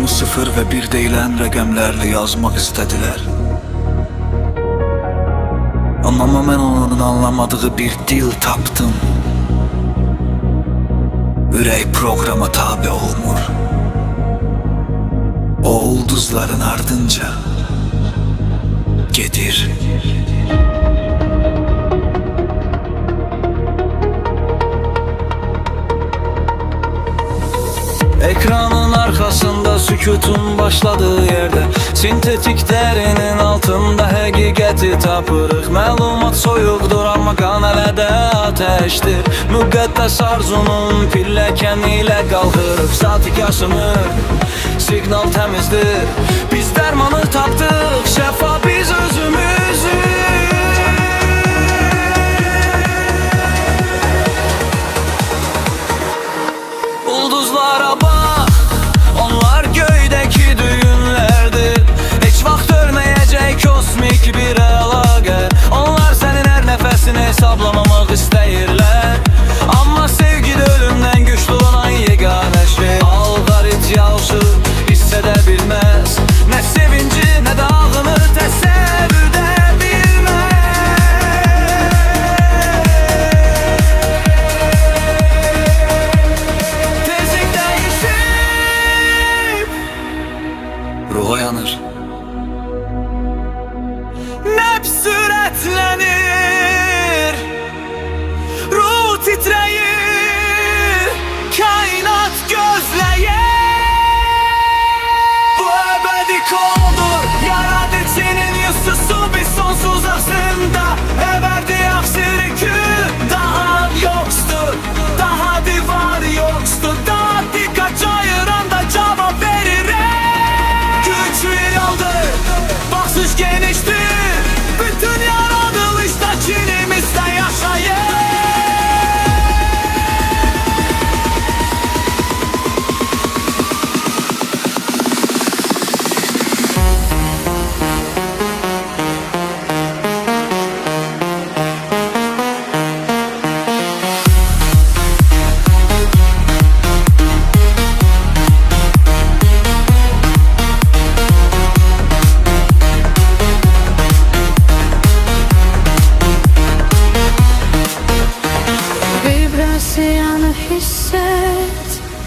Sonunu 0 ve 1 deyilən rəqəmlərlə yazmaq istədilər. Amma mən onun anlamadığı bir dil tapdım. Ürək proqrama tabi olmur. O ulduzların ardınca gedir. Ekranın arkasında sükutun başladığı yerde, sintetik dərinin altında həqiqəti tapırıq. Məlumat soyuqdur, amma qan hələ də ateşdir. Müqəddəs arzunun pilləkəni ilə qalxırıq. Statik aşınır, siqnal təmizdir. Biz dərmanı tapdıq, şəfa biz özümüzük. Ulduzlara bax, onlar göydəki düğünlərdir. Heç vaxt ölməyəcək kosmik bir əlaqə. Onlar sənin hər nəfəsini hesablamamaq istəyirlər. Amma sevgi də ölümdən güclü olan yeganə şey. Alqarit yalçı hiss edə bilməz, nə sevinci, nə də ağını təsəvvürdə ruh yanır. Nəbz sürətlənir, ruh titrəyir, kainat gözləyir. Bu əbədi koldur, yaradıcının yüzsüzü biz sonsuz aslında. Əbədi aksirikü daha yoxdur, daha divar yoxdur. Daha dikkat çayıranda cavab verir. Baxış genişdir, bütün yaradılışda kinimizdə yaşayır.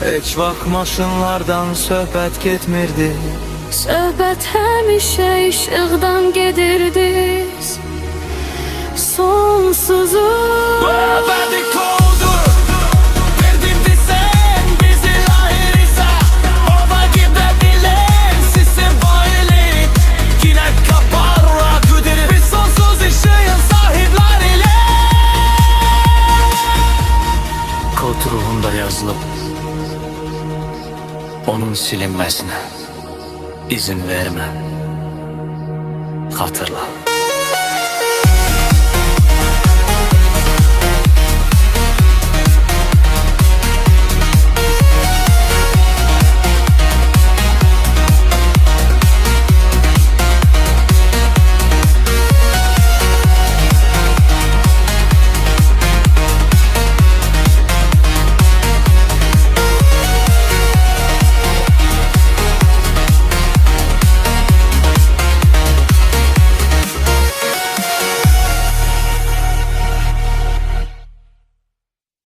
Heç vaxt maşınlardan söhbət getmirdi. Söhbət həmişə işıqdan gedirdi. Sonsuzu Bu əbədi koldur, verdimdi sən bizi lahirisa. Ova gidebilir sizin bayili. Yine kaparla güdürü biz sonsuz ışığın sahipleriyle. Kod ruhunda yazılıb, onun silinməsinə izin vermə. Xatırla.